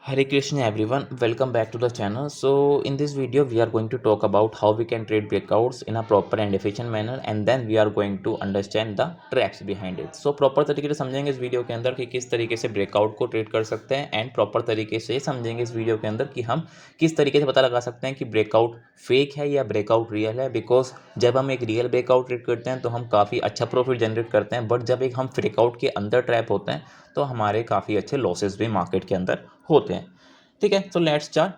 Hare Krishna everyone, welcome back to the channel. So in this video we are going to talk about how we can trade breakouts in a proper and efficient manner and then we are going to understand the traps behind it. So proper तरीके से समझेंगे इस video के अंदर कि किस तरीके से ब्रेकआउट को ट्रेड कर सकते हैं एंड प्रॉपर तरीके से समझेंगे इस वीडियो के अंदर कि हम किस तरीके से पता लगा सकते हैं कि ब्रेकआउट फेक है या ब्रेकआउट रियल है। बिकॉज जब हम एक रियल ब्रेकआउट ट्रेड करते हैं तो हम काफ़ी अच्छा प्रॉफिट जनरेट करते हैं, बट जब एक हम ब्रेकआउट के अंदर ट्रैप होते हैं तो हमारे काफ़ी अच्छे लॉसेस भी मार्केट के अंदर होते हैं। ठीक है, तो लेट्स स्टार्ट।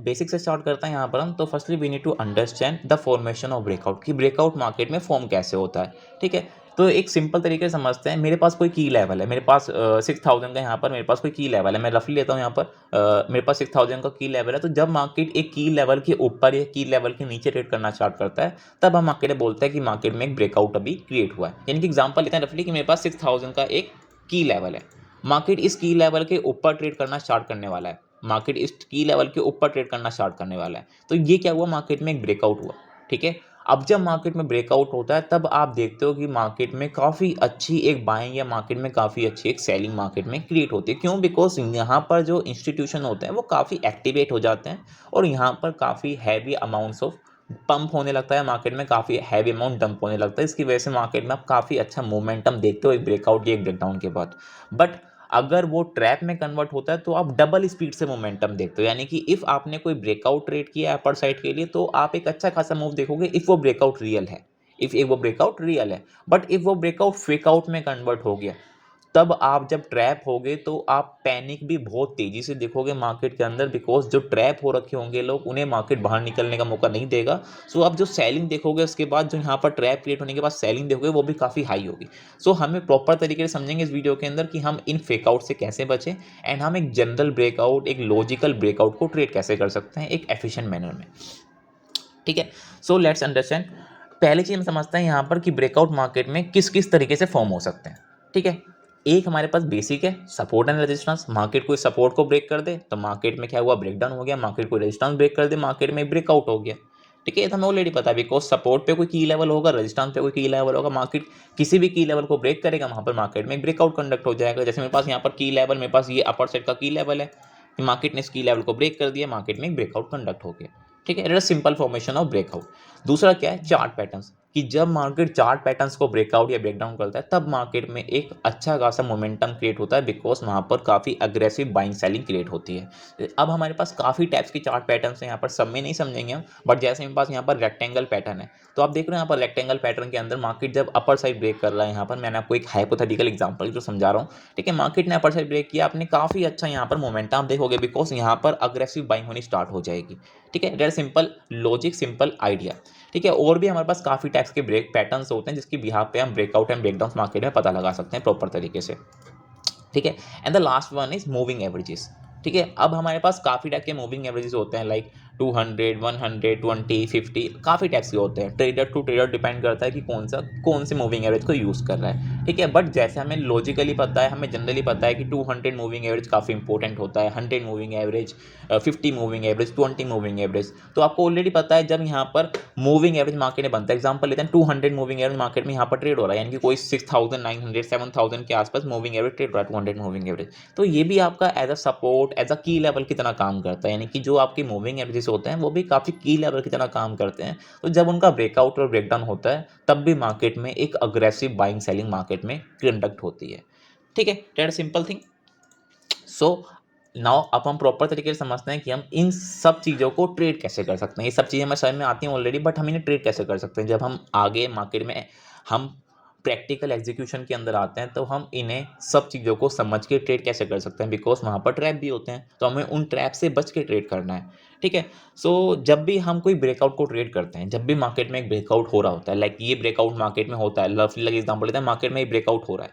बेसिक से स्टार्ट करते हैं यहाँ पर हम। तो firstly we need to understand the formation of breakout कि ब्रेकआउट मार्केट में फॉर्म कैसे होता है। ठीक है, तो एक सिंपल तरीके से समझते हैं। मेरे पास कोई की लेवल है, मेरे पास 6000 का यहाँ पर मेरे पास कोई की लेवल है। मैं रफली लेता हूँ यहाँ पर मेरे पास 6000 का की लेवल है। तो जब मार्केट एक की लेवल के ऊपर या की लेवल के नीचे ट्रेड करना स्टार्ट करता है तब हम मार्केट बोलते हैं कि मार्केट में एक ब्रेकआउट अभी क्रिएट हुआ है। यानी कि एग्जाम्पल लेते हैं रफली कि मेरे पास 6000 का एक की लेवल है। मार्केट इस की लेवल के ऊपर ट्रेड करना स्टार्ट करने वाला है। मार्केट इस की लेवल के ऊपर ट्रेड करना स्टार्ट करने वाला है। तो ये क्या हुआ, मार्केट में एक ब्रेकआउट हुआ। ठीक है, अब जब मार्केट में ब्रेकआउट होता है तब आप देखते हो कि मार्केट में काफ़ी अच्छी एक बाइंग या मार्केट में काफ़ी अच्छी एक सेलिंग मार्केट में क्रिएट होती है। क्यों? बिकॉज यहाँ पर जो इंस्टीट्यूशन होते हैं वो काफ़ी एक्टिवेट हो जाते हैं और यहाँ पर काफ़ी हैवी अमाउंट्स ऑफ पंप होने लगता है। मार्केट में काफ़ी हैवी अमाउंट डंप होने लगता है। इसकी वजह से मार्केट में आप काफ़ी अच्छा मोमेंटम देखते हो एक ब्रेकआउट या एक ब्रेकडाउन के बाद। बट अगर वो ट्रैप में कन्वर्ट होता है तो आप डबल स्पीड से मोमेंटम देखते हो। यानी कि इफ़ आपने कोई ब्रेकआउट ट्रेड किया अपर साइड के लिए तो आप एक अच्छा खासा मूव देखोगे इफ़ वो ब्रेकआउट रियल है। इफ़ वो ब्रेकआउट रियल है, बट इफ़ वो ब्रेकआउट फेकआउट में कन्वर्ट हो गया तब आप जब ट्रैप होगे तो आप पैनिक भी बहुत तेज़ी से देखोगे मार्केट के अंदर। बिकॉज जो ट्रैप हो रखे होंगे लोग उन्हें मार्केट बाहर निकलने का मौका नहीं देगा। सो आप जो सेलिंग देखोगे उसके बाद जो यहाँ पर ट्रैप क्रिएट होने के बाद सेलिंग देखोगे वो भी काफ़ी हाई होगी। सो हमें प्रॉपर तरीके से समझेंगे इस वीडियो के अंदर कि हम इन फेकआउट से कैसे बचें एंड हम एक जनरल ब्रेकआउट एक लॉजिकल ब्रेकआउट को ट्रेड कैसे कर सकते हैं एक एफिशिएंट मैनर में। ठीक है, सो लेट्स अंडरस्टैंड। पहली चीज़ हम समझते हैं यहाँ पर कि ब्रेकआउट मार्केट में किस किस तरीके से फॉर्म हो सकते हैं। ठीक है, एक हमारे पास बेसिक है सपोर्ट एंड रेजिस्टेंस। मार्केट कोई सपोर्ट को ब्रेक कर दे तो मार्केट में क्या हुआ, ब्रेकडाउन हो गया। मार्केट कोई रेजिस्टेंस ब्रेक कर दे मार्केट में ब्रेकआउट हो गया। ठीक है, ये तो हमें ऑलरेडी पता है। बिकॉज सपोर्ट पे कोई की लेवल होगा, रेजिस्टेंस पे कोई की लेवल होगा, मार्केट किसी भी की लेवल को ब्रेक करेगा वहाँ पर मार्केट में ब्रेकआउट कंडक्ट हो जाएगा। जैसे मेरे पास यहाँ पर की लेवल, मेरे पास ये अपर साइड का की लेवल है, मार्केट ने इस की लेवल को ब्रेक कर दिया, मार्केट में एक ब्रेकआउट कंडक्ट हो गया। ठीक है, it is simple formation of breakout. दूसरा क्या है, चार्ट पैटर्न्स। कि जब मार्केट चार्ट पैटर्न्स को ब्रेकआउट या ब्रेकडाउन करता है तब मार्केट में एक अच्छा खासा मोमेंटम क्रिएट होता है। बिकॉज वहाँ पर काफ़ी अग्रेसिव बाइंग सेलिंग क्रिएट होती है। अब हमारे पास काफ़ी टाइप्स की चार्ट पैटर्न्स हैं, यहाँ पर सब में नहीं समझेंगे हम। बट जैसे मेरे पास यहाँ पर रेक्टेंगल पैटर्न है तो आप देख रहे हो यहाँ पर रेक्टेंगल पैटर्न के अंदर मार्केट जब अपर साइड ब्रेक कर रहा है, यहाँ पर मैंने आपको एक हाइपोथेटिकल एग्जांपल जो समझा रहा हूँ। ठीक है, मार्केट ने अपर साइड ब्रेक किया, आपने काफ़ी अच्छा यहाँ पर मोमेंटम आप देखोगे बिकॉज यहाँ पर अग्रेसिव बाइंग होनी स्टार्ट हो जाएगी। ठीक है, that simple logic, simple idea. ठीक है, और भी हमारे पास काफ़ी टाइप्स के ब्रेक पैटर्न्स होते हैं जिसकी बिहाफ पे हम ब्रेकआउट एंड ब्रेकडाउन मार्केट में पता लगा सकते हैं प्रॉपर तरीके से। ठीक है, and the last one is moving averages. ठीक है, अब हमारे पास काफ़ी टाइप के मूविंग एवरेजेस होते हैं लाइक 200, 100, 20, 50, काफ़ी टाइप्स के होते हैं। ट्रेडर टू ट्रेडर डिपेंड करता है कि कौन से मूविंग एवरेज को यूज़ कर रहा है। ठीक है, बट जैसे हमें लॉजिकली पता है, हमें जनरली पता है कि 200 मूविंग एवरेज काफ़ी इंपॉर्टेंट होता है, 100 moving average, 50 moving average, 20 moving average. तो आपको ऑलरेडी पता है जब यहाँ पर मूविंग एवरेज मार्केट में बनता है, एग्जांपल लेते हैं 200 मूविंग एवरेज मार्केट में यहाँ पर ट्रेड हो रहा है, यानी कि कोई 6900 7000 के आसपास मूविंग एवरेज ट्रेड हो रहा है, 200 मूविंग एवरेज। तो ये भी आपका as a support as a key level की तरह काम करता है। यानी कि जो आपके मूविंग एवरेजेस होते हैं वो भी काफ़ी की लेवल की तरह काम करते हैं। तो जब उनका ब्रेकआउट और ब्रेकडाउन होता है तब भी मार्केट में एक अग्रेसिव बाइंग सेलिंग मार्केट में कंडक्ट होती है। ठीक है, that simple thing. So now अब हम प्रॉपर तरीके से समझते हैं कि हम इन सब चीज़ों को ट्रेड कैसे कर सकते हैं। ये सब चीज़ें हमें समझ में आती हैं ऑलरेडी, बट हम इन्हें ट्रेड कैसे कर सकते हैं। जब हम आगे मार्केट में हम प्रैक्टिकल एग्जीक्यूशन के अंदर आते हैं तो हम इन्हें सब चीज़ों को समझ के ट्रेड कैसे कर सकते हैं। बिकॉज वहाँ पर ट्रैप भी होते हैं तो हमें उन ट्रैप से बच के ट्रेड करना है। ठीक है, सो जब भी हम कोई ब्रेकआउट को ट्रेड करते हैं, जब भी मार्केट में एक ब्रेकआउट हो रहा होता है, लाइक ये ब्रेकआउट मार्केट में होता है, लफली लगे एग्जाम्पल लेते हैं, मार्केट में एक ब्रेकआउट हो रहा है।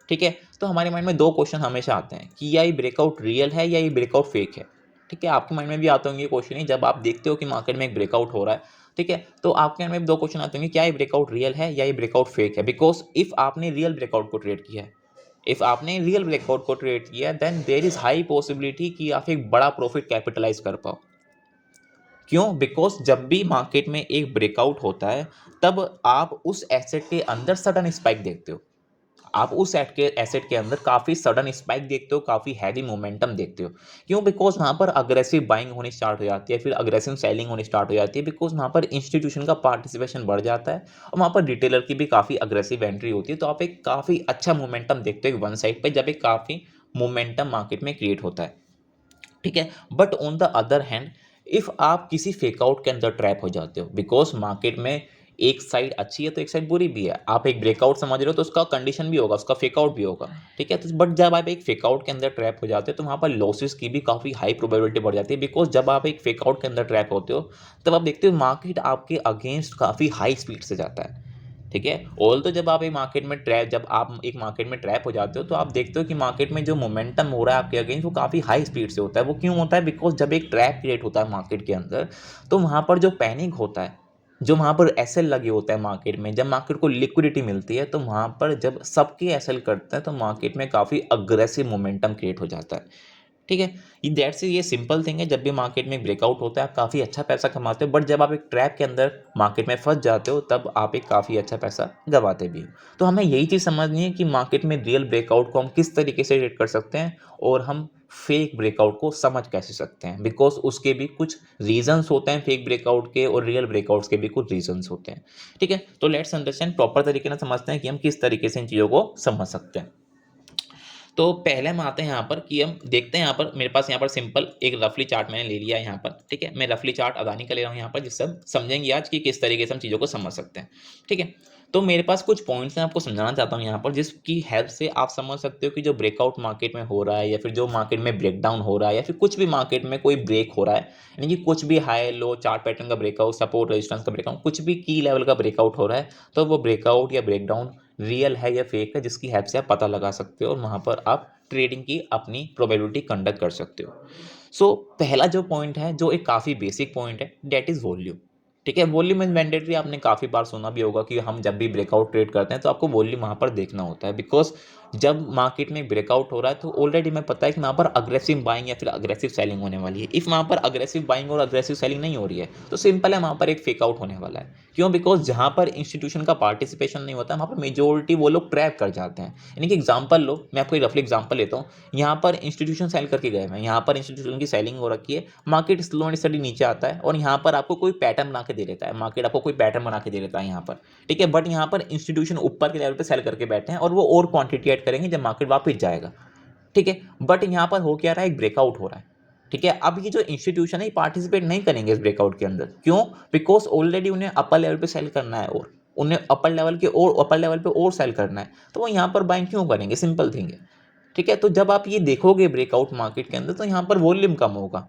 ठीक है, तो हमारे माइंड में दो क्वेश्चन हमेशा आते हैं कि या ये ब्रेकआउट रियल है या ये ब्रेकआउट फेक है। ठीक है, आपके माइंड में भी आते होंगे ये क्वेश्चन ही जब आप देखते हो कि मार्केट में एक ब्रेकआउट हो रहा है। ठीक है, तो आपके माइंड में दो क्वेश्चन आते होंगे, क्या ये ब्रेकआउट रियल है या ये ब्रेकआउट फेक है। बिकॉज इफ आपने रियल ब्रेकआउट को ट्रेड किया है, इफ आपने रियल ब्रेकआउट को ट्रेड किया then there is high possibility कि आप एक बड़ा प्रॉफिट कैपिटलाइज कर पाओ। क्यों? बिकॉज जब भी मार्केट में एक ब्रेकआउट होता है तब आप उस एसेट के अंदर सडन स्पाइक देखते हो। आप उस एसेट के अंदर काफ़ी सडन स्पाइक देखते हो, काफ़ी हैवी मोमेंटम देखते हो। क्यों? बिकॉज वहाँ पर अग्रेसिव बाइंग होनी स्टार्ट हो जाती है, फिर अग्रेसिव सेलिंग होनी स्टार्ट हो जाती है, बिकॉज वहाँ पर इंस्टीट्यूशन का पार्टिसिपेशन बढ़ जाता है और वहाँ पर रिटेलर की भी काफ़ी अग्रेसिव एंट्री होती है। तो आप एक काफ़ी अच्छा मोमेंटम देखते हो वन साइड पर, जब एक काफ़ी मोमेंटम मार्केट में क्रिएट होता है, ठीक है। But on the other hand, if आप किसी फेकआउट के अंदर ट्रैप हो जाते हो, बिकॉज मार्केट में एक साइड अच्छी है तो एक साइड बुरी भी है, आप एक ब्रेकआउट समझ रहे हो तो उसका कंडीशन भी होगा, उसका फेकआउट भी होगा, ठीक है। तो बट जब आप एक फेकआउट के अंदर ट्रैप हो जाते हो तो वहाँ पर लॉसेस की भी काफ़ी हाई प्रोबेबिलिटी बढ़ जाती है, बिकॉज जब आप एक फेकआउट के अंदर ट्रैप होते हो तब आप देखते हो मार्केट आपके अगेंस्ट काफ़ी हाई स्पीड से जाता है, ठीक है। ऑल तो जब आप एक मार्केट में ट्रैप हो जाते हो तो आप देखते हो कि मार्केट में जो मोमेंटम हो रहा है आपके अगेंस्ट वो काफ़ी हाई स्पीड से होता है। वो क्यों होता है? बिकॉज जब एक ट्रैप क्रिएट होता है मार्केट के अंदर तो वहाँ पर जो पैनिक होता है, जो वहाँ पर एसएल लगे होते हैं मार्केट में, जब मार्केट को लिक्विडिटी मिलती है तो वहाँ पर जब सबके एसएल करते हैं तो मार्केट में काफ़ी अग्रेसिव मोमेंटम क्रिएट हो जाता है, ठीक है। ये सिंपल थिंग है, जब भी मार्केट में ब्रेकआउट होता है आप काफ़ी अच्छा पैसा कमाते हो, बट जब आप एक ट्रैप के अंदर मार्केट में फंस जाते हो तब आप एक काफ़ी अच्छा पैसा गंवाते भी हो। तो हमें यही चीज़ समझनी है कि मार्केट में रियल ब्रेकआउट को हम किस तरीके से रेट कर सकते हैं और हम फेक ब्रेकआउट को समझ कैसे सकते हैं, बिकॉज उसके भी कुछ रीजंस होते हैं, फेक ब्रेकआउट के और रियल ब्रेकआउट्स के भी कुछ रीजंस होते हैं, ठीक है। तो लेट्स अंडरस्टैंड, प्रॉपर तरीके से समझते हैं कि हम किस तरीके से इन चीज़ों को समझ सकते हैं। तो पहले हम आते हैं यहाँ पर कि हम देखते हैं, यहाँ पर मेरे पास यहाँ पर सिंपल एक रफली चार्ट मैंने ले लिया है यहाँ पर, ठीक है। मैं रफली चार्ट अदानी का ले रहा हूँ यहाँ पर, जिससे हम समझेंगे आज कि किस तरीके से हम चीज़ों को समझ सकते हैं, ठीक है। तो मेरे पास कुछ पॉइंट्स हैं, आपको समझाना चाहता हूँ यहाँ पर, जिसकी हेल्प से आप समझ सकते हो कि जो ब्रेकआउट मार्केट में हो रहा है या फिर जो मार्केट में ब्रेकडाउन हो रहा है या फिर कुछ भी मार्केट में कोई ब्रेक हो रहा है, यानी कि कुछ भी हाई लो चार्ट पैटर्न का ब्रेकआउट, सपोर्ट रेजिस्टेंस का ब्रेकआउट, कुछ भी की लेवल का ब्रेकआउट हो रहा है, तो वो ब्रेकआउट या ब्रेकडाउन रियल है या फेक है, जिसकी हेल्प से आप पता लगा सकते हो और वहाँ पर आप ट्रेडिंग की अपनी प्रोबेबिलिटी कंडक्ट कर सकते हो। सो पहला जो पॉइंट है, जो एक काफ़ी बेसिक पॉइंट है, दैट इज़ वॉल्यूम, ठीक है। वॉल्यूम इज मैंडेटरी, आपने काफ़ी बार सुना भी होगा कि हम जब भी ब्रेकआउट ट्रेड करते हैं तो आपको वॉल्यूम वहाँ पर देखना होता है, बिकॉज जब मार्केट में ब्रेकआउट हो रहा है तो ऑलरेडी हमें पता है कि वहाँ पर अग्रेसिव बाइंग या फिर अग्रेसिव सेलिंग होने वाली है। इफ़ वहाँ पर अग्रेसिव बाइंग और अग्रेसिव सेलिंग नहीं हो रही है तो सिंपल है, वहाँ पर एक फेकआउट होने वाला है। क्यों? बिकॉज जहाँ पर इंस्टीट्यूशन का पार्टिसिपेशन नहीं होता वहाँ पर मेजोरिटी वो लोग ट्रैप कर जाते हैं। यानी कि एग्जाम्पल लो, मैं आपको एक रफली एग्जाम्पल लेता हूँ। यहाँ पर इंस्टीट्यूशन सेल करके गए हैं, यहाँ पर इंस्टीट्यूशन की सेलिंग हो रखी है, मार्केट स्लो एंड स्टडी नीचे आता है और यहाँ पर आपको कोई पैटर्न बना के दे देता है, मार्केट आपको कोई पैटर्न बना के दे देता है यहाँ पर, ठीक है। बट यहाँ पर इंस्टीट्यूशन ऊपर के लेवल पे सेल करके बैठे हैं और वो और क्वांटिटी ऐड करेंगे जब मार्केट वापस जाएगा, ठीक है। बट यहाँ पर हो क्या रहा है, एक ब्रेकआउट हो रहा है, ठीक है। अब ये जो इंस्टीट्यूशन है पार्टिसिपेट नहीं करेंगे इस ब्रेकआउट के अंदर। क्यों? बिकॉज ऑलरेडी उन्हें अपर लेवल पे सेल करना है और उन्हें अपर लेवल पे और सेल करना है, तो वो यहाँ पर बाइंग क्यों करेंगे? सिंपल थिंग है, ठीक है। तो जब आप ये देखोगे ब्रेकआउट मार्केट के अंदर तो यहाँ पर वॉल्यूम कम होगा।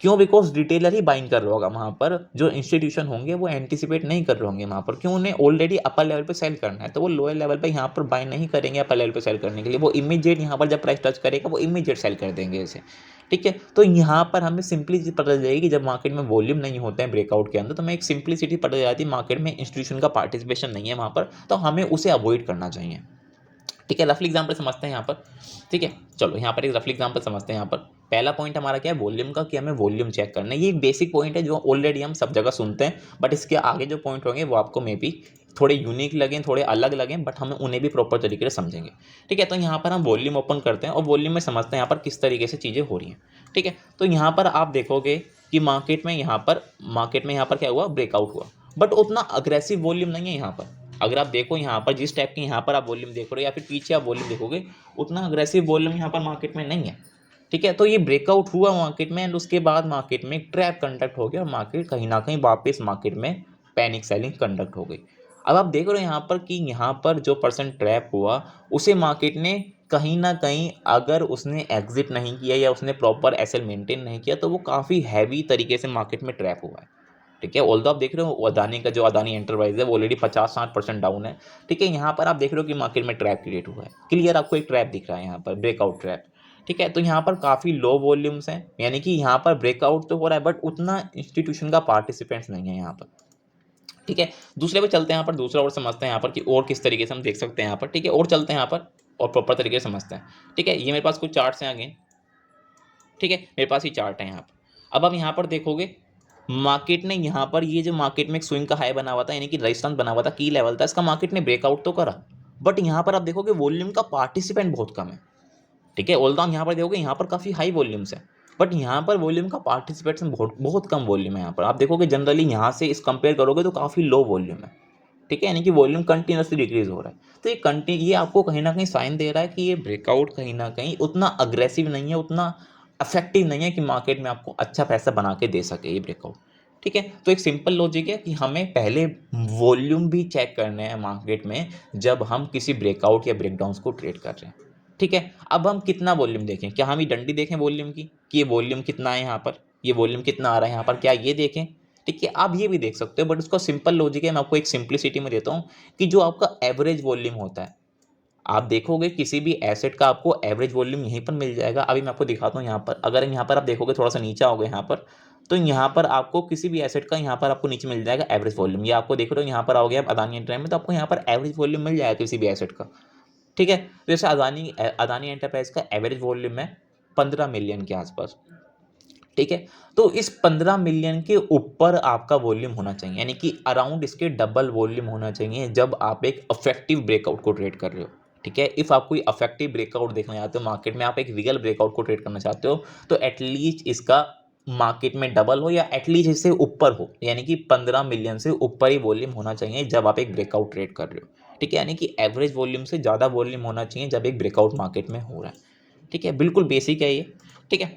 क्यों? बिकॉज रिटेलर ही बाइंग कर रहा होगा वहाँ पर, जो इंस्टीट्यूशन होंगे वो एंटिसिपेट नहीं कर रहे होंगे वहाँ पर। क्यों? उन्हें ऑलरेडी अपर लेवल पे सेल करना है, तो वो लोअर लेवल पे यहाँ पर बाय नहीं करेंगे अपर लेवल पे सेल करने के लिए। वो इमीडिएट यहाँ पर जब प्राइस टच करेगा वो इमीडिएट सेल कर देंगे इसे, ठीक है। तो यहाँ पर हमें सिंपली चीज़ पता चल जाएगी कि जब मार्केट में वॉल्यूम नहीं होते हैं ब्रेकआउट के अंदर तो हमें एक सिंपलिसिटी पता चल जाती है, मार्केट में इंस्टीट्यूशन का पार्टिसिपेशन नहीं है वहाँ पर, तो हमें उसे अवॉइड करना चाहिए, ठीक है। रफली एग्जाम्पल समझते हैं यहाँ पर, ठीक है। चलो यहाँ पर एक रफली एग्जाम्पल समझते हैं। यहाँ पर पहला पॉइंट हमारा क्या है, वॉल्यूम का, कि हमें वॉल्यूम चेक करना है। ये एक बेसिक पॉइंट है जो ऑलरेडी हम सब जगह सुनते हैं, बट इसके आगे जो पॉइंट होंगे वो आपको मे बी थोड़े यूनिक लगें, थोड़े अलग लगें, बट हमें उन्हें भी प्रॉपर तरीके से समझेंगे, ठीक है। तो यहाँ पर हम वॉल्यूम ओपन करते हैं और वॉल्यूम में समझते हैं यहाँ पर किस तरीके से चीज़ें हो रही हैं, ठीक है। तो यहाँ पर आप देखोगे कि मार्केट में क्या हुआ, ब्रेकआउट हुआ, बट उतना अग्रेसिव वॉल्यूम नहीं है यहाँ पर। अगर आप देखो यहाँ पर जिस टाइप की यहाँ पर आप वॉल्यूम देख रहे हो या फिर पीछे आप वॉल्यूम देखोगे, उतना अग्रेसिव वॉल्यूम यहाँ पर मार्केट में नहीं है, ठीक है। तो ये ब्रेकआउट हुआ मार्केट में एंड उसके बाद मार्केट में ट्रैप कंडक्ट हो गया और मार्केट कहीं ना कहीं वापस मार्केट में पैनिक सेलिंग कंडक्ट हो गई। अब आप देख रहे हो यहाँ पर कि यहाँ पर जो पर्सन ट्रैप हुआ उसे मार्केट ने कहीं ना कहीं, अगर उसने एग्जिट नहीं किया या उसने प्रॉपर एसएल मेंटेन नहीं किया तो वो काफ़ी हैवी तरीके से मार्केट में ट्रैप हुआ है, ठीक है। ऑल्दो आप देख रहे हो अदानी का, जो अदानी एंटरप्राइज है वो ऑलरेडी 50-60% डाउन है, ठीक है। यहाँ पर आप देख रहे हो कि मार्केट में ट्रैप क्रिएट हुआ है, क्लियर आपको एक ट्रैप दिख रहा है यहाँ पर, ब्रेकआउट ट्रैप, ठीक है। तो यहाँ पर काफ़ी लो वॉल्यूम्स हैं, यानी कि यहाँ पर ब्रेकआउट तो हो रहा है बट उतना इंस्टीट्यूशन का पार्टिसिपेंट्स नहीं है यहाँ पर, ठीक है। दूसरे पे चलते हैं, यहाँ पर दूसरा और समझते हैं यहाँ पर कि और किस तरीके से हम देख सकते हैं यहाँ पर, ठीक है। और चलते हैं यहाँ पर और प्रॉपर तरीके से समझते हैं, ठीक है। ये मेरे पास कुछ चार्ट्स हैं अगेन, ठीक है। मेरे पास ही चार्ट है यहाँ पर। अब आप यहाँ पर देखोगे मार्केट ने यहाँ पर ये जो मार्केट में एक स्विंग का हाई बना हुआ था, यानी कि रेजिस्टेंस बना हुआ था, की लेवल था, इसका मार्केट ने ब्रेकआउट तो करा, बट यहाँ पर आप देखोगे वॉल्यूम का पार्टिसिपेंट बहुत कम है, ठीक है। ऑल्दो हम यहाँ पर देखोगे यहाँ पर काफ़ी हाई वॉल्यूम्स है, बट यहाँ पर वॉल्यूम का पार्टिसिपेशन बहुत बहुत कम वॉल्यूम है। यहाँ पर आप देखोगे जनरली यहाँ से इस कंपेयर करोगे तो काफ़ी लो वॉल्यूम है, ठीक है, यानी कि वॉल्यूम कंटिन्यूसली डिक्रीज हो रहा है। तो ये आपको कहीं ना कहीं साइन दे रहा है कि ये ब्रेकआउट कहीं ना कहीं उतना अग्रेसिव नहीं है, उतना इफेक्टिव नहीं है कि मार्केट में आपको अच्छा पैसा बना के दे सके ये ब्रेकआउट, ठीक है। तो एक सिंपल लॉजिक है कि हमें पहले वॉल्यूम भी चेक करने हैं मार्केट में जब हम किसी ब्रेकआउट या ब्रेकडाउन्स को ट्रेड कर रहे हैं, ठीक है। अब हम कितना वॉल्यूम देखें, क्या हम ये डंडी देखें वॉल्यूम की कि ये वॉल्यूम कितना है यहाँ पर, ये वॉल्यूम कितना आ रहा है यहाँ पर, क्या ये देखें, ठीक है। आप ये भी देख सकते हो, बट उसका सिंपल लॉजिक है, मैं आपको एक सिंप्लिसिटी में देता हूँ कि जो आपका एवरेज वॉल्यूम होता है, आप देखोगे किसी भी एसेट का आपको एवरेज वॉल्यूम यहीं पर मिल जाएगा। अभी मैं आपको दिखाता हूँ यहाँ पर, अगर यहाँ पर आप देखोगे थोड़ा सा नीचे आओगे यहाँ पर, तो यहाँ पर आपको किसी भी एसेट का यहाँ पर आपको नीचे मिल जाएगा एवरेज वॉल्यूम। ये आपको देख रहे हो यहाँ पर आओगे आप अदानी एंटरप्राइज में, तो आपको यहाँ पर एवरेज वॉल्यूम मिल जाएगा किसी भी एसेट का, ठीक है। तो जैसे अदानी अदानी एंटरप्राइज का एवरेज वॉल्यूम है 15 मिलियन के आसपास, ठीक है। तो इस 15 मिलियन के ऊपर आपका वॉल्यूम होना चाहिए, यानी कि अराउंड इसके डबल वॉल्यूम होना चाहिए जब आप एक अफेक्टिव ब्रेकआउट को ट्रेड कर रहे हो, ठीक है। इफ़ आप कोई अफेक्टिव ब्रेकआउट देखना चाहते हो मार्केट में, आप एक रियल ब्रेकआउट को ट्रेड करना चाहते हो, तो एटलीस्ट इसका मार्केट में डबल हो या एटलीस्ट इससे ऊपर हो, यानी कि 15 मिलियन से ऊपर ही वॉल्यूम होना चाहिए जब आप एक ब्रेकआउट ट्रेड कर रहे हो, ठीक है। यानी कि एवरेज वॉल्यूम से ज़्यादा वॉल्यूम होना चाहिए जब एक ब्रेकआउट मार्केट में हो रहा है, ठीक है। बिल्कुल बेसिक है ये, ठीक है।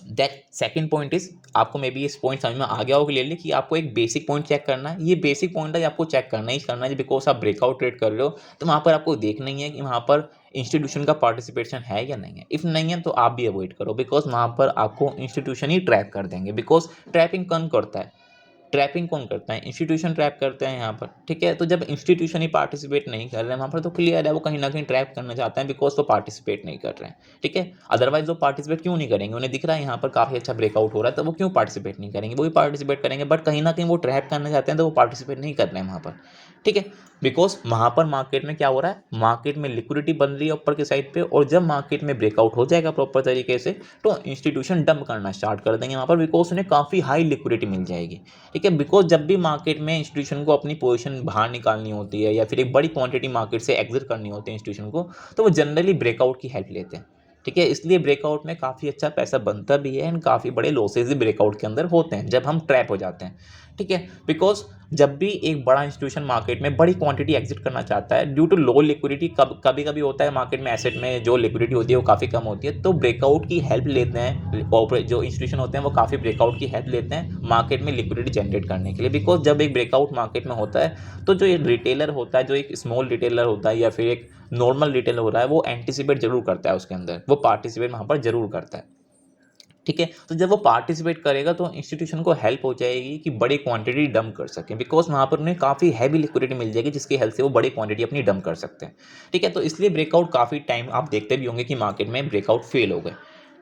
दैट सेकंड पॉइंट इज, आपको मे बी इस पॉइंट समझ में आ गया हो क्लियरली कि आपको एक बेसिक पॉइंट चेक करना है। ये बेसिक पॉइंट है, आपको चेक करना है बिकॉज आप ब्रेकआउट ट्रेड कर रहे हो, तो वहाँ पर आपको देखना ही है कि वहाँ पर इंस्टीट्यूशन का पार्टिसिपेशन है या नहीं है। इफ़ नहीं है तो आप भी अवॉइड करो, बिकॉज वहाँ पर आपको इंस्टीट्यूशन ही ट्रैप कर देंगे। बिकॉज ट्रैपिंग कौन करता है, ट्रैपिंग कौन करता है, इंस्टीट्यूशन ट्रैप करते हैं यहाँ पर, ठीक है। तो जब इंस्टीट्यूशन ही पार्टिसिपेट नहीं कर रहे हैं वहाँ पर, तो क्लियर है वो कहीं ना कहीं ट्रैप करना चाहते हैं, बिकॉज वो पार्टिसिपेट नहीं कर रहे हैं, ठीक है। अदरवाइज वो पार्टिसिपेट क्यों नहीं करेंगे, उन्हें दिख रहा है यहाँ पर काफ़ी अच्छा ब्रेकआउट हो रहा है, तो वो क्यों पार्टिसिपेट नहीं करेंगे, वो भी पार्टिसिपेट करेंगे, बट कहीं ना कहीं वो ट्रैप करना चाहते हैं तो वो पार्टिसिपेट नहीं कर रहे हैं वहाँ पर, ठीक है। बिकॉज वहाँ पर मार्केट में क्या हो रहा है, मार्केट में लिक्विडिटी बन रही है ऊपर की साइड पे, और जब मार्केट में ब्रेकआउट हो जाएगा प्रॉपर तरीके से, तो इंस्टीट्यूशन डंप करना स्टार्ट कर देंगे वहाँ पर, बिकॉज उन्हें काफ़ी हाई लिक्विडिटी मिल जाएगी, ठीक है। बिकॉज जब भी मार्केट में इंस्टीट्यूशन को अपनी पोजीशन बाहर निकालनी होती है या फिर एक बड़ी क्वांटिटी मार्केट से एग्जिट करनी होती है इंस्टीट्यूशन को, तो वो जनरली ब्रेकआउट की हेल्प लेते हैं, ठीक है। इसलिए ब्रेकआउट में काफ़ी अच्छा पैसा बनता भी है एंड काफ़ी बड़े लॉसेज भी ब्रेकआउट के अंदर होते हैं जब हम ट्रैप हो जाते हैं, ठीक है। बिकॉज जब भी एक बड़ा इंस्टीट्यूशन मार्केट में बड़ी क्वांटिटी एग्जिट करना चाहता है ड्यू टू लो लिक्विडिटी, कभी कभी होता है मार्केट में एसेट में जो लिक्विडिटी होती है वो काफ़ी कम होती है, तो ब्रेकआउट की हेल्प लेते हैं जो इंस्टीट्यूशन होते हैं, वो काफ़ी ब्रेकआउट की हेल्प लेते हैं मार्केट में लिक्विडिटी जनरेट करने के लिए। बिकॉज जब एक ब्रेकआउट मार्केट में होता है तो जो एक रिटेलर होता है, जो एक स्मॉल रिटेलर होता है या फिर एक नॉर्मल रिटेलर हो रहा है, वो एंटिसिपेट जरूर करता है उसके अंदर, वो पार्टिसिपेट वहाँ पर जरूर करता है, ठीक है। तो जब वो पार्टिसिपेट करेगा तो इंस्टीट्यूशन को हेल्प हो जाएगी कि बड़ी क्वांटिटी डंप कर सकें, बिकॉज वहाँ पर उन्हें काफ़ी हैवी लिक्विडिटी मिल जाएगी जिसकी हेल्प से वो बड़ी क्वांटिटी अपनी डंप कर सकते हैं, ठीक है। तो इसलिए ब्रेकआउट काफ़ी टाइम आप देखते भी होंगे कि मार्केट में ब्रेकआउट फेल हो गए,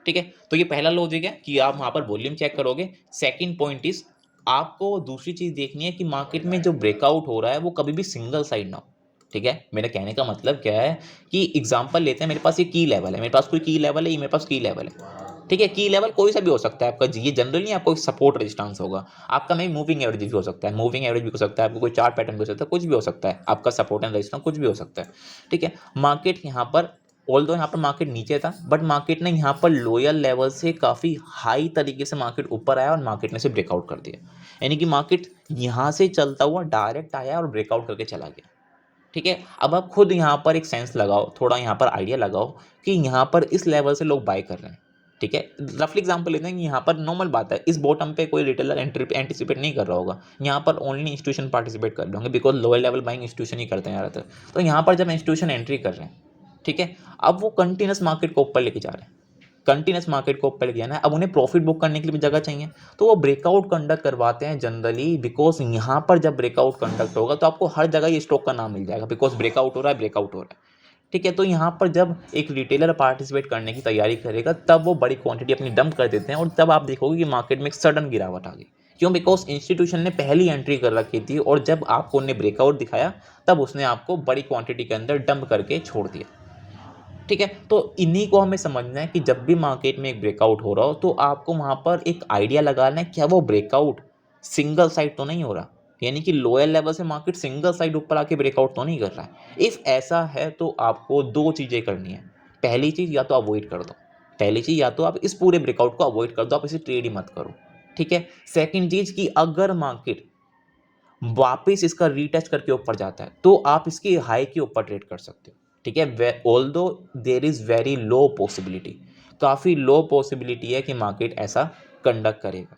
ठीक है। तो ये पहला लॉजिक है कि आप वहाँ पर वॉल्यूम चेक करोगे। सेकेंड पॉइंट इज, आपको दूसरी चीज़ देखनी है कि मार्केट में जो ब्रेकआउट हो रहा है वो कभी भी सिंगल साइड ना हो, ठीक है। मेरे कहने का मतलब क्या है कि एग्जांपल लेते हैं, मेरे पास ये की लेवल है, मेरे पास कोई की लेवल है, ये मेरे पास की लेवल है, ठीक है। की लेवल कोई सा भी हो सकता है आपका, ये जनरली आपको सपोर्ट रेजिस्टेंस होगा, आपका में मूविंग एवरेज भी हो सकता है, मूविंग एवरेज भी हो सकता है, आपको कोई चार्ट पैटर्न भी हो सकता है, कुछ भी हो सकता है, आपका सपोर्ट एंड रेजिस्टेंस कुछ भी हो सकता है, ठीक है। मार्केट यहाँ पर ऑल्दो यहाँ पर मार्केट नीचे था, बट मार्केट ने यहाँ पर लोअर लेवल से काफ़ी हाई तरीके से मार्केट ऊपर आया और मार्केट ने से ब्रेकआउट कर दिया, यानी कि मार्केट यहाँ से चलता हुआ डायरेक्ट आया और ब्रेकआउट करके चला गया, ठीक है। अब आप खुद यहाँ पर एक सेंस लगाओ, थोड़ा यहाँ पर आइडिया लगाओ कि यहाँ पर इस लेवल से लोग बाय कर रहे हैं, ठीक है। रफली एग्जांपल लेते हैं कि यहाँ पर नॉर्मल बात है, इस बॉटम पे कोई रिटेलर एंटिसिपेट नहीं कर रहा होगा, यहाँ पर ओनली इंस्टीट्यूशन पार्टिसिपेट कर रहे होंगे, because lower level buying institution ही करते हैं ज़्यादातर। तो यहाँ पर जब इंस्टीट्यूशन एंट्री कर रहे हैं, ठीक है, अब वो कंटिन्यूस मार्केट को ऊपर लेके जा रहे हैं, कंटिन्यूस मार्केट को ऊपर लेके जाना है, अब उन्हें प्रॉफिट बुक करने के लिए भी जगह चाहिए, तो वो ब्रेकआउट कंडक्ट करवाते हैं जनरली, बिकॉज यहाँ पर जब ब्रेकआउट कंडक्ट होगा तो आपको हर जगह ये स्टॉक का नाम मिल जाएगा, बिकॉज ब्रेकआउट हो रहा है, ब्रेकआउट हो रहा है, ठीक है। तो यहाँ पर जब एक रिटेलर पार्टिसिपेट करने की तैयारी करेगा तब वो बड़ी क्वांटिटी अपनी डंप कर देते हैं, और तब आप देखोगे कि मार्केट में एक सडन गिरावट आ गई, क्यों, बिकॉज इंस्टीट्यूशन ने पहली एंट्री कर रखी थी, और जब आपको उन्हें ब्रेकआउट दिखाया तब उसने आपको बड़ी क्वांटिटी के अंदर डंप करके छोड़ दिया, ठीक है। तो इन्हीं को हमें समझना है कि जब भी मार्केट में एक ब्रेकआउट हो रहा हो तो आपको वहाँ पर एक आइडिया लगाना है, क्या वो ब्रेकआउट सिंगल साइड तो नहीं हो रहा, यानी कि लोअर लेवल से मार्केट सिंगल साइड ऊपर आके ब्रेकआउट तो नहीं कर रहा है। इफ़ ऐसा है तो आपको दो चीज़ें करनी है। पहली चीज़ या तो अवॉइड कर दो, पहली चीज़ या तो आप इस पूरे ब्रेकआउट को अवॉइड कर दो, आप इसे ट्रेड ही मत करो, ठीक है। सेकंड चीज़ कि अगर मार्केट वापस इसका रीटेस्ट करके ऊपर जाता है तो आप इसकी हाई के ऊपर ट्रेड कर सकते हो, ठीक है। Although there is very low possibility, काफ़ी लो पॉसिबिलिटी है कि मार्केट ऐसा कंडक्ट करेगा,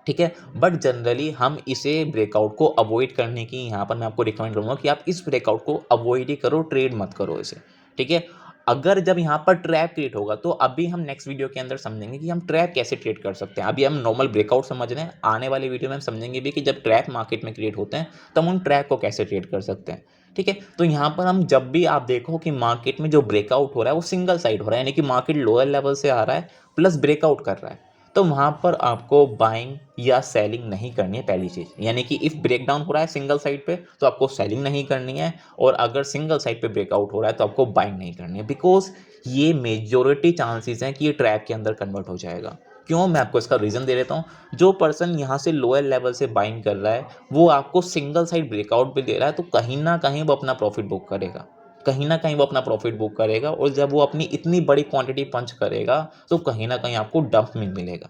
ठीक है। बट जनरली हम इसे ब्रेकआउट को अवॉइड करने की यहाँ पर मैं आपको रिकमेंड करूँगा कि आप इस ब्रेकआउट को अवॉइड ही करो, ट्रेड मत करो इसे, ठीक है। अगर जब यहाँ पर ट्रैप क्रिएट होगा तो अभी हम नेक्स्ट वीडियो के अंदर समझेंगे कि हम ट्रैप कैसे ट्रेड कर सकते हैं। अभी हम नॉर्मल ब्रेकआउट समझ रहे हैं, आने वाले वीडियो में हम समझेंगे भी कि जब ट्रैप मार्केट में क्रिएट होते हैं तो हम उन ट्रैप को कैसे ट्रेड कर सकते हैं, ठीक है। तो यहाँ पर हम जब भी आप देखो कि मार्केट में जो ब्रेकआउट हो रहा है वो सिंगल साइड हो रहा है, यानी कि मार्केट लोअर लेवल से आ रहा है प्लस ब्रेकआउट कर रहा है, तो वहाँ पर आपको बाइंग या सेलिंग नहीं करनी है पहली चीज़। यानी कि इफ़ ब्रेकडाउन हो रहा है सिंगल साइड पे तो आपको सेलिंग नहीं करनी है, और अगर सिंगल साइड पे ब्रेकआउट हो रहा है तो आपको बाइंग नहीं करनी है, बिकॉज ये मेजॉरिटी चांसेस हैं कि ये ट्रैप के अंदर कन्वर्ट हो जाएगा। क्यों, मैं आपको इसका रीज़न दे देता हूँ। जो पर्सन यहाँ से लोअर लेवल से बाइंग कर रहा है वो आपको सिंगल साइड ब्रेकआउट पे दे रहा है, तो कहीं ना कहीं वो अपना प्रॉफिट बुक करेगा, कहीं ना कहीं वो अपना प्रॉफिट बुक करेगा, और जब वो अपनी इतनी बड़ी क्वांटिटी पंच करेगा तो कहीं ना कहीं आपको डंप में मिलेगा,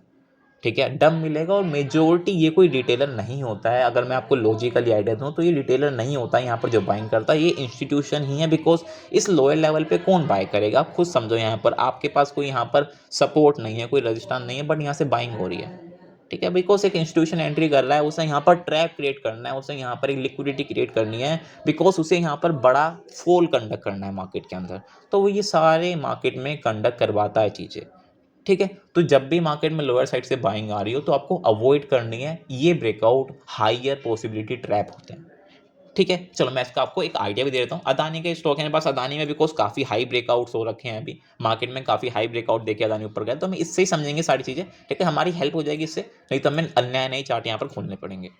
ठीक है, डंप मिलेगा। और मेजोरिटी ये कोई रिटेलर नहीं होता है, अगर मैं आपको लॉजिकली आइडिया दूं तो ये रिटेलर नहीं होता है यहाँ पर जो बाइंग करता है, ये इंस्टीट्यूशन ही है। बिकॉज इस लोअर लेवल पे कौन बाय करेगा, आप खुद समझो। यहाँ पर आपके पास कोई यहाँ पर सपोर्ट नहीं है, कोई रजिस्ट्रेशन नहीं है, बट यहाँ से बाइंग हो रही है, ठीक है। बिकॉज एक इंस्टीट्यूशन एंट्री कर रहा है, उसे यहाँ पर ट्रैप क्रिएट करना है, उसे यहाँ पर एक लिक्विडिटी क्रिएट करनी है, बिकॉज उसे यहाँ पर बड़ा फॉल कंडक्ट करना है मार्केट के अंदर, तो वो ये सारे मार्केट में कंडक्ट करवाता है चीज़ें, ठीक है। तो जब भी मार्केट में लोअर साइड से बाइंग आ रही हो तो आपको अवॉइड करनी है ये ब्रेकआउट, हायर पॉसिबिलिटी ट्रैप होते हैं, ठीक है। चलो मैं इसका आपको एक आइडिया भी दे देता हूँ। अदानी के स्टॉक है मेरे पास, अदानी में बिकॉज काफ़ी हाई ब्रेकआउट्स हो रखे हैं, अभी मार्केट में काफ़ी हाई ब्रेकआउट देके अदानी ऊपर गया, तो हम इससे ही समझेंगे सारी चीज़ें, ठीक है, हमारी हेल्प हो जाएगी इससे, नहीं तो हमें नए नए चार्ट यहाँ पर खोलने पड़ेंगे,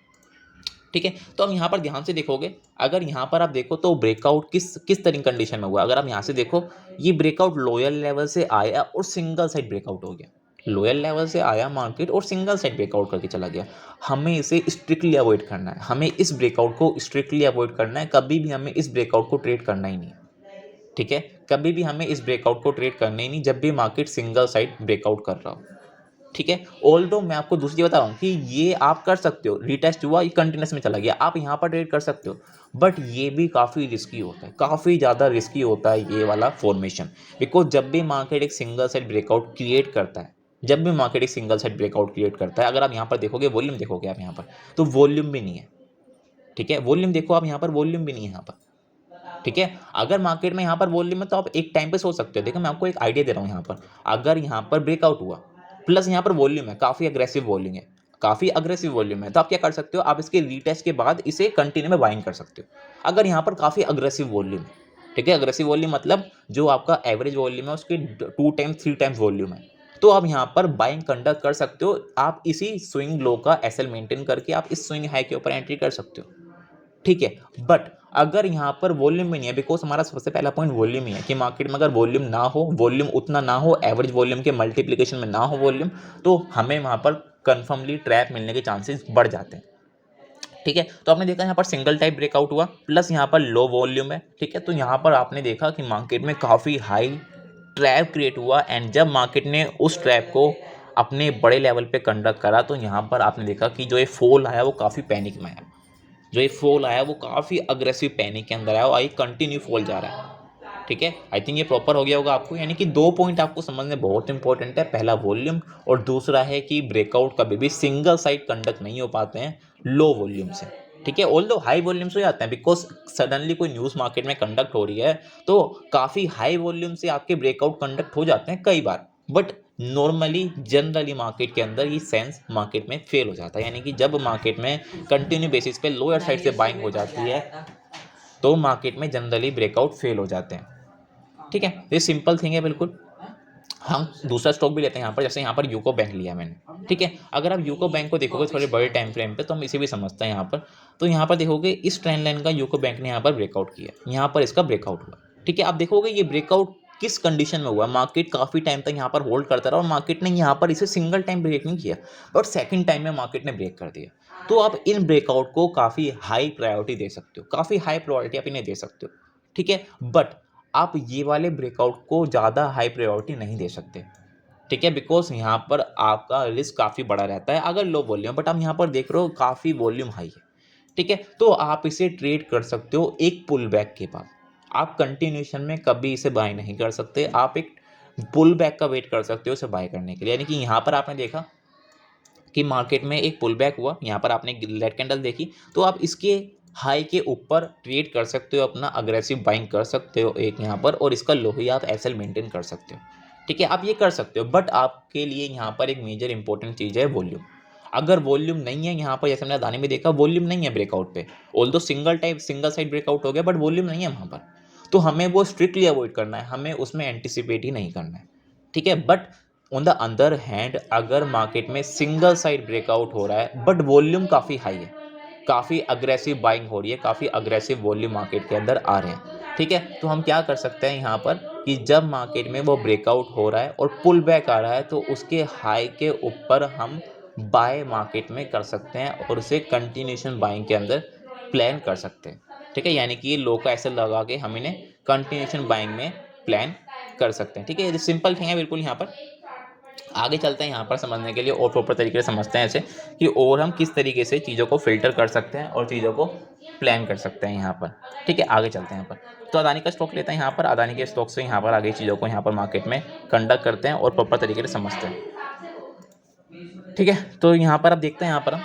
ठीक है। तो हम यहाँ पर ध्यान से देखोगे, अगर यहाँ पर आप देखो तो ब्रेकआउट किस किस तरह कंडीशन में हुआ। अगर आप यहाँ से देखो, ये ब्रेकआउट लोअर लेवल से आया और सिंगल साइड ब्रेकआउट हो गया, लोअर लेवल से आया मार्केट और सिंगल साइड ब्रेकआउट करके चला गया। हमें इसे स्ट्रिक्टली अवॉइड करना है, हमें इस ब्रेकआउट को स्ट्रिक्टली अवॉइड करना है, कभी भी हमें इस ब्रेकआउट को ट्रेड करना ही नहीं है, ठीक है। कभी भी हमें इस ब्रेकआउट को ट्रेड करना ही नहीं जब भी मार्केट सिंगल साइड ब्रेकआउट कर रहा हो, ठीक है। ऑल्दो मैं आपको दूसरी बता रहा हूँ कि ये आप कर सकते हो, रीटेस्ट हुआ, ये कंटिन्यूस में चला गया, आप यहाँ पर ट्रेड कर सकते हो, बट ये भी काफ़ी रिस्की होता है, काफ़ी ज़्यादा रिस्की होता है ये वाला फॉर्मेशन। बिकॉज जब भी मार्केट एक सिंगल साइड ब्रेकआउट क्रिएट करता है, जब भी मार्केट एक सिंगल साइड ब्रेकआउट क्रिएट करता है, अगर आप यहाँ पर देखोगे वॉल्यूम, देखोगे आप यहाँ पर तो वॉल्यूम भी नहीं है, ठीक है। वॉल्यूम देखो आप यहाँ पर, वॉल्यूम भी नहीं है यहाँ पर, ठीक है। अगर मार्केट में यहाँ पर वॉल्यूम है तो आप एक टाइम पे सोच सकते हो। देखो मैं आपको एक आइडिया दे रहा हूँ, यहाँ पर अगर यहाँ पर ब्रेकआउट हुआ प्लस यहाँ पर वॉल्यूम है, काफ़ी अग्रेसिव वॉल्यूम है, काफ़ी अग्रेसिव वॉल्यूम है, तो आप क्या कर सकते हो, आप इसके रीटेस्ट के बाद इसे कंटिन्यू में बाइंग कर सकते हो। अगर यहाँ पर काफ़ी अग्रेसिव वॉल्यूम है, ठीक है, अग्रेसिव वॉल्यूम मतलब जो आपका एवरेज वॉल्यूम है उसके 2 टाइम्स 3 टाइम्स वॉल्यूम है, तो आप यहाँ पर बाइंग कंडक्ट कर सकते हो। आप इसी स्विंग लो का एसएल मेंटेन करके आप इस स्विंग हाई के ऊपर एंट्री कर सकते हो, ठीक है। बट अगर यहाँ पर वॉल्यूम भी नहीं है, बिकॉज हमारा सबसे पहला पॉइंट वॉल्यूम ही है कि मार्केट में अगर वॉल्यूम ना हो, वॉल्यूम उतना ना हो, एवरेज वॉल्यूम के मल्टीप्लिकेशन में ना हो वॉल्यूम, तो हमें वहाँ पर कन्फर्मली ट्रैप मिलने के चांसेस बढ़ जाते हैं, ठीक है। तो आपने देखा यहाँ पर सिंगल टाइप ब्रेकआउट हुआ प्लस यहाँ पर लो वॉल्यूम है, ठीक है। तो यहाँ पर आपने देखा कि मार्केट में काफ़ी हाई ट्रैप क्रिएट हुआ, एंड जब मार्केट ने उस ट्रैप को अपने बड़े लेवल पे कंडक्ट करा तो यहाँ पर आपने देखा कि जो ये फॉल आया वो काफ़ी पैनिक में आया, जो ये फॉल आया वो काफ़ी अग्रेसिव पैनिक के अंदर आया और आई कंटिन्यू फॉल जा रहा है, ठीक है। आई थिंक ये प्रॉपर हो गया होगा आपको, यानी कि 2 पॉइंट आपको समझने बहुत इंपॉर्टेंट है, पहला वॉल्यूम और दूसरा है कि ब्रेकआउट कभी भी सिंगल साइड कंडक्ट नहीं हो पाते हैं लो वॉल्यूम से, ठीक है। ऑल्दो हाई वॉल्यूम्स हो जाते हैं, बिकॉज सडनली कोई न्यूज़ मार्केट में कंडक्ट हो रही है तो काफ़ी हाई वॉल्यूम से आपके ब्रेकआउट कंडक्ट हो जाते हैं कई बार, बट नॉर्मली जनरली मार्केट के अंदर ये सेंस मार्केट में फेल हो जाता है, यानी कि जब मार्केट में कंटिन्यू बेसिस पे लोअर साइड से बाइंग हो जाती है तो मार्केट में जनरली ब्रेकआउट फेल हो जाते हैं, ठीक है। ये सिंपल थिंग है बिल्कुल। हम दूसरा स्टॉक भी लेते हैं यहाँ पर, जैसे यहाँ पर यूको बैंक लिया मैंने, ठीक है। अगर आप यूको बैंक को देखोगे थोड़े बड़े टाइम फ्रेम पे तो हम इसे भी समझते हैं यहाँ पर, तो यहाँ पर देखोगे इस ट्रेंड लाइन का यूको बैंक ने यहाँ पर ब्रेकआउट किया, यहाँ पर इसका ब्रेकआउट हुआ, ठीक है। आप देखोगे ये ब्रेकआउट किस कंडीशन में हुआ, मार्केट काफ़ी टाइम तक यहाँ पर होल्ड करता रहा और मार्केट ने यहाँ पर इसे सिंगल टाइम ब्रेक नहीं किया, बट सेकंड टाइम में मार्केट ने ब्रेक कर दिया। तो आप इन ब्रेकआउट को काफ़ी हाई प्रायोरिटी दे सकते हो, काफ़ी हाई प्रायोरिटी आप इन्हें दे सकते हो, ठीक है। बट आप ये वाले ब्रेकआउट को ज़्यादा हाई प्रायोरिटी नहीं दे सकते, ठीक है, बिकॉज यहाँ पर आपका रिस्क काफ़ी बड़ा रहता है अगर लो वॉल्यूम, बट आप यहाँ पर देख रहे हो काफ़ी वॉल्यूम हाई है, ठीक है। तो आप इसे ट्रेड कर सकते हो एक पुल बैक के बाद। आप कंटिन्यूशन में कभी इसे बाय नहीं कर सकते, आप एक पुल बैक का वेट कर सकते हो इसे बाय करने के लिए। यानी कि यहाँ पर आपने देखा कि मार्केट में एक पुल बैक हुआ, यहाँ पर आपने रेड कैंडल देखी, तो आप इसके हाई के ऊपर ट्रेड कर सकते हो, अपना अग्रेसिव बाइंग कर सकते हो एक यहाँ पर, और इसका लो ही आप एसएल मेंटेन कर सकते हो, ठीक है, आप ये कर सकते हो। बट आपके लिए यहाँ पर एक मेजर इंपॉर्टेंट चीज़ है वॉल्यूम। अगर वॉल्यूम नहीं है यहाँ पर, जैसे हमने अदानी में देखा वॉल्यूम नहीं है ब्रेकआउट पे, ऑल्दो सिंगल साइड ब्रेकआउट हो गया बट वॉल्यूम नहीं है वहाँ पर, तो हमें वो स्ट्रिक्टली अवॉइड करना है, हमें उसमें एंटिसिपेट ही नहीं करना है, ठीक है। But on the other hand अगर मार्केट में सिंगल साइड ब्रेकआउट हो रहा है बट वॉल्यूम काफ़ी हाई है, काफ़ी अग्रेसिव बाइंग हो रही है, काफ़ी अग्रेसिव वॉल्यूम मार्केट के अंदर आ रहे हैं, ठीक है, तो हम क्या कर सकते हैं यहाँ पर कि जब मार्केट में वो ब्रेकआउट हो रहा है और पुल बैक आ रहा है तो उसके हाई के ऊपर हम बाय मार्केट में कर सकते हैं और उसे कंटिन्यूशन बाइंग के अंदर प्लान कर सकते हैं, ठीक है। यानी कि लो का ऐसे लगा के हम इन्हें कंटिन्यूशन बाइंग में प्लान कर सकते हैं, ठीक है। ये सिंपल थिंग है बिल्कुल। यहाँ पर आगे चलते हैं यहाँ पर समझने के लिए और प्रॉपर तरीके से समझते हैं ऐसे कि और हम किस तरीके से चीज़ों को फिल्टर कर सकते हैं और चीज़ों को प्लान कर सकते हैं यहाँ पर, ठीक है। आगे चलते हैं यहाँ पर, तो अदानी का स्टॉक लेते हैं यहाँ पर, अदानी के स्टॉक से यहाँ पर आगे चीज़ों को यहाँ पर मार्केट में कंडक्ट करते हैं और प्रॉपर तरीके से समझते हैं, ठीक है। तो यहाँ पर आप देखते हैं यहाँ पर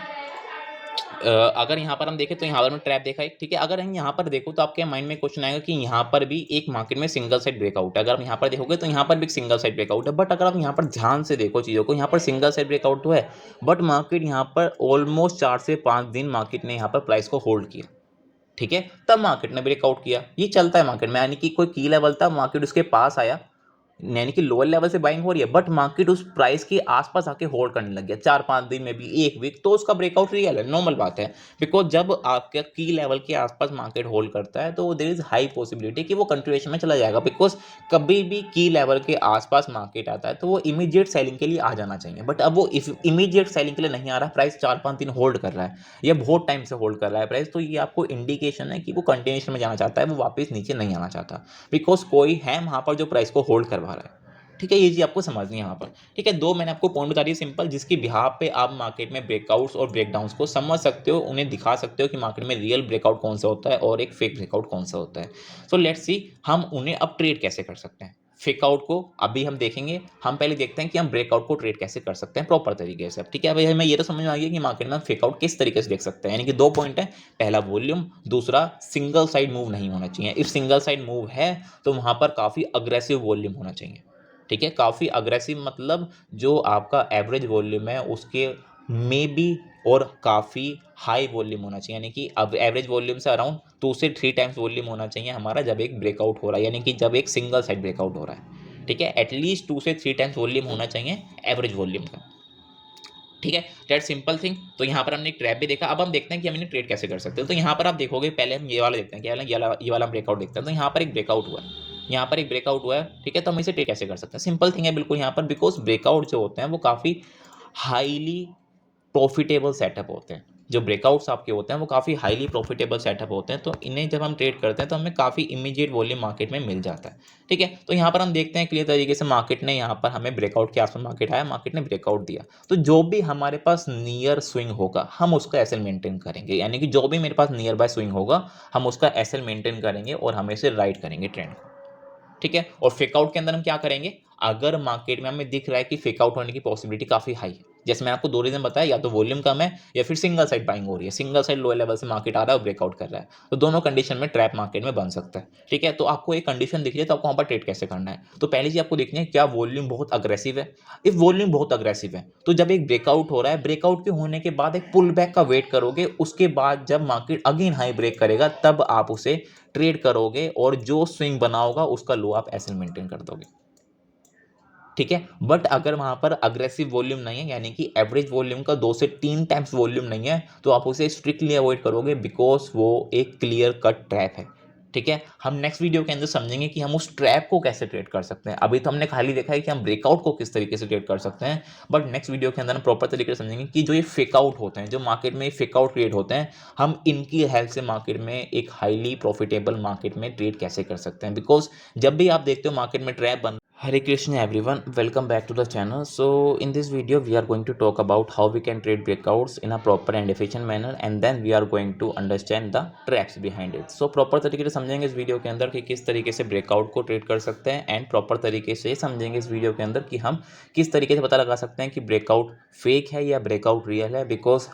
अगर यहाँ पर हम देखें तो यहाँ पर हमने ट्रैप देखा है, ठीक है। अगर हम यहाँ पर देखो तो आपके माइंड में क्वेश्चन आएगा कि यहाँ पर भी एक मार्केट में सिंगल साइड ब्रेकआउट है, अगर आप यहाँ पर देखोगे तो यहाँ पर भी एक सिंगल साइड ब्रेकआउट है, बट अगर आप यहाँ पर ध्यान से देखो चीज़ों को, यहाँ पर सिंगल साइड ब्रेकआउट तो है बट मार्केट यहाँ पर ऑलमोस्ट 4 से 5 दिन मार्केट ने यहाँ पर प्राइस को होल्ड किया, ठीक है, तब मार्केट ने ब्रेकआउट किया। ये चलता है मार्केट में, यानी कि कोई की लेवल था मार्केट उसके पास आया, यानी कि लोअर लेवल से बाइंग हो रही है बट मार्केट उस प्राइस के आसपास आके होल्ड करने लग गया 4-5 दिन में भी, एक वीक, तो उसका ब्रेकआउट रियल है, नॉर्मल बात है। बिकॉज जब आपका की लेवल के आसपास मार्केट होल्ड करता है तो देयर इज हाई पॉसिबिलिटी कि वो कंटिन्यूएशन में चला जाएगा, बिकॉज कभी भी की लेवल के आसपास मार्केट आता है तो वो इमीडिएट सेलिंग के लिए आ जाना चाहिए, बट अब वो इमीडिएट सेलिंग के लिए नहीं आ रहा, प्राइस 4-5 दिन होल्ड कर रहा है, या बहुत टाइम से होल्ड कर रहा है प्राइस, तो ये आपको इंडिकेशन है कि वो कंटिन्यूएशन में जाना चाहता है, वो वापस नीचे नहीं आना चाहता, बिकॉज कोई है वहाँ पर जो प्राइस को होल्ड करवा रहा है, ठीक है। ये चीज़ आपको समझनी है यहाँ पर, ठीक है। दो मैंने आपको पॉइंट बता दिए सिंपल, जिसकी बिहाफ पे आप मार्केट में ब्रेकआउट्स और ब्रेकडाउन्स को समझ सकते हो, उन्हें दिखा सकते हो कि मार्केट में रियल ब्रेकआउट कौन सा होता है और एक फेक ब्रेकआउट कौन सा होता है। सो लेट्स सी हम उन्हें अब ट्रेड कैसे कर सकते हैं। फेकआउट को अभी हम देखेंगे, हम पहले देखते हैं कि हम ब्रेकआउट को ट्रेड कैसे कर सकते हैं प्रॉपर तरीके से, ठीक है। भाई हमें ये तो समझ में आ गया कि मार्केट में फेकआउट किस तरीके से देख सकते हैं, यानी कि दो पॉइंट है, पहला वॉल्यूम, दूसरा सिंगल साइड मूव नहीं होना चाहिए। इफ सिंगल साइड मूव है तो वहां पर काफी अग्रेसिव वॉल्यूम होना चाहिए, ठीक है। काफ़ी अग्रेसिव मतलब जो आपका एवरेज वॉल्यूम है उसके में भी और काफ़ी हाई वॉल्यूम होना चाहिए, यानी कि अब एवरेज वॉल्यूम से अराउंड 2 से 3 टाइम्स वॉल्यूम होना चाहिए हमारा जब एक ब्रेकआउट हो रहा है, यानी कि जब एक सिंगल साइड ब्रेकआउट हो रहा है, ठीक है। एटलीस्ट 2 से 3 टाइम्स वॉल्यूम होना चाहिए एवरेज वॉल्यूम का, ठीक है। That simple thing. तो यहाँ पर हमने एक ट्रैप भी देखा, अब हम देखते हैं कि हम इन्हें ट्रेड कैसे कर सकते हैं। तो यहाँ पर आप देखोगे, पहले हम ये वाला देखते हैं, क्या ये वाला ब्रेकआउट देखते हैं। तो यहाँ पर एक ब्रेकआउट हुआ है, यहाँ पर एक ब्रेकआउट हुआ है, ठीक है। तो हम इसे ट्रेड कैसे कर सकते हैं, सिंपल थिंग है बिल्कुल यहाँ पर, बिकॉज ब्रेकआउट जो होते हैं वो काफ़ी हाईली प्रॉफिटेबल सेटअप होते हैं। जो ब्रेकआउट्स आपके होते हैं वो काफ़ी हाईली प्रॉफिटेबल सेटअप होते हैं, तो इन्हें जब हम ट्रेड करते हैं तो हमें काफ़ी इमीडिएट वॉल्यूम मार्केट में मिल जाता है, ठीक है। तो यहाँ पर हम देखते हैं क्लियर तरीके से, मार्केट ने यहाँ पर हमें ब्रेकआउट के आसपास मार्केट आया, मार्केट ने ब्रेकआउट दिया, तो जो भी हमारे पास नियर स्विंग होगा हम उसका एसएल मेंटेन करेंगे, यानी कि जो भी मेरे पास नियर बाय स्विंग होगा हम उसका एसएल मेंटेन करेंगे और हम इसे राइड करेंगे ट्रेंड को, ठीक है। और फेकआउट के अंदर हम क्या करेंगे, अगर मार्केट में हमें दिख रहा है कि फेकआउट होने की पॉसिबिलिटी काफी हाई है, जैसे मैंने आपको दो रीजन बताया, या तो वॉल्यूम कम है या फिर सिंगल साइड बाइंग हो रही है, सिंगल साइड लोअर लेवल से मार्केट आ रहा है और ब्रेकआउट कर रहा है, तो दोनों कंडीशन में ट्रैप मार्केट में बन सकता है, ठीक है। तो आपको एक कंडीशन दिख रही है तो आपको वहां पर ट्रेड कैसे करना है, तो पहली चीज आपको देखनी है क्या वॉल्यूम बहुत अग्रेसिव है। इफ वॉल्यूम बहुत अग्रेसिव है तो जब एक ब्रेकआउट हो रहा है, ब्रेकआउट के होने के बाद एक पुल बैक का वेट करोगे, उसके बाद जब मार्केट अगेन हाई ब्रेक करेगा तब आप उसे ट्रेड करोगे और जो स्विंग बना होगा उसका लो आप ऐसे मेंटेन कर दोगे, ठीक है। बट अगर वहां पर अग्रेसिव वॉल्यूम नहीं है, यानी कि एवरेज वॉल्यूम का 2 से 3 टाइम्स वॉल्यूम नहीं है, तो आप उसे स्ट्रिक्टली अवॉइड करोगे, बिकॉज वो एक क्लियर कट ट्रैप है, ठीक है, हम नेक्स्ट वीडियो के अंदर समझेंगे कि हम उस ट्रैप को कैसे ट्रेड कर सकते हैं। अभी तो हमने खाली देखा है कि हम ब्रेकआउट को किस तरीके से ट्रेड कर सकते हैं, बट नेक्स्ट वीडियो के अंदर हम प्रॉपर तरीके से समझेंगे कि जो ये फेक आउट होते हैं, जो मार्केट में फेक आउट क्रिएट होते हैं, हम इनकी हेल्प से मार्केट में एक हाईली प्रॉफिटेबल मार्केट में ट्रेड कैसे कर सकते हैं। बिकॉज जब भी आप देखते हो मार्केट में ट्रैप बन Hare Krishna everyone, welcome back to the channel. So in this video we are going to talk about how we can trade breakouts in a proper and efficient manner, and then we are going to understand the traps behind it. So proper तरीके से समझेंगे इस video के अंदर कि किस तरीके से ब्रेकआउट को ट्रेड कर सकते हैं, एंड प्रॉपर तरीके से समझेंगे इस वीडियो के अंदर कि हम किस तरीके से पता लगा सकते हैं कि ब्रेकआउट फेक है या ब्रेकआउट रियल है। बिकॉज